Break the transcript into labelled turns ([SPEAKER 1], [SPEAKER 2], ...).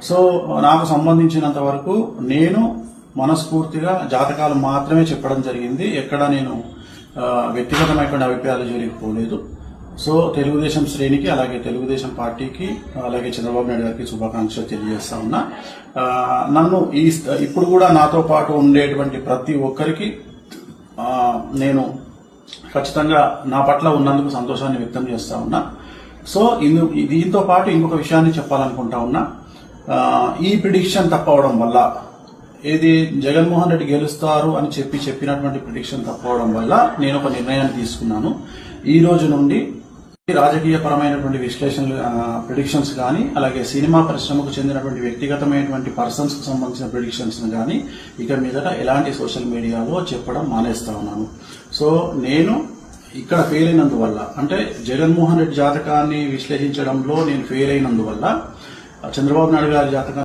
[SPEAKER 1] So నాకు సంబంధించినంత వరకు నేను మనస్ఫూర్తిగా జాతకాలు మాత్రమే చెప్పడం జరిగింది. ఎక్కడ నేను వ్యక్తిగతమైనటువంటి అభిప్రాయాలు జరిగిపోలేదు. సో తెలుగుదేశం శ్రేణికి, అలాగే తెలుగుదేశం పార్టీకి, అలాగే చంద్రబాబు నాయుడు గారికి శుభాకాంక్షలు తెలియజేస్తా ఉన్నా. నన్ను ఇప్పుడు కూడా నాతో పాటు ఉండేటువంటి ప్రతి ఒక్కరికి నేను ఖచ్చితంగా నా పట్ల ఉన్నందుకు సంతోషాన్ని వ్యక్తం చేస్తా ఉన్నా. సో దీంతో పాటు ఇంకొక విషయాన్ని చెప్పాలనుకుంటా ఉన్నా. ఈ ప్రిడిక్షన్ తప్పవడం వల్ల, ఏది జగన్మోహన్ రెడ్డి గెలుస్తారు అని చెప్పినటువంటి ప్రిడిక్షన్ తప్పవడం వల్ల నేను ఒక నిర్ణయాన్ని తీసుకున్నాను. ఈ రోజు నుండి రాజకీయ పరమైనటువంటి విశ్లేషణలు, ప్రిడిక్షన్స్ కానీ, అలాగే సినిమా పరిశ్రమకు చెందినటువంటి వ్యక్తిగతమైనటువంటి పర్సన్స్ కు సంబంధించిన ప్రిడిక్షన్స్ కానీ ఇక మీదట ఎలాంటి సోషల్ మీడియాలో చెప్పడం మానేస్తా ఉన్నాను. సో నేను ఇక్కడ ఫెయిల్ అయినందువల్ల, అంటే జగన్మోహన్ రెడ్డి జాతకాన్ని విశ్లేషించడంలో నేను ఫెయిల్ అయినందువల్ల చంద్రబాబు నాయుడు గారి జాతకాన్ని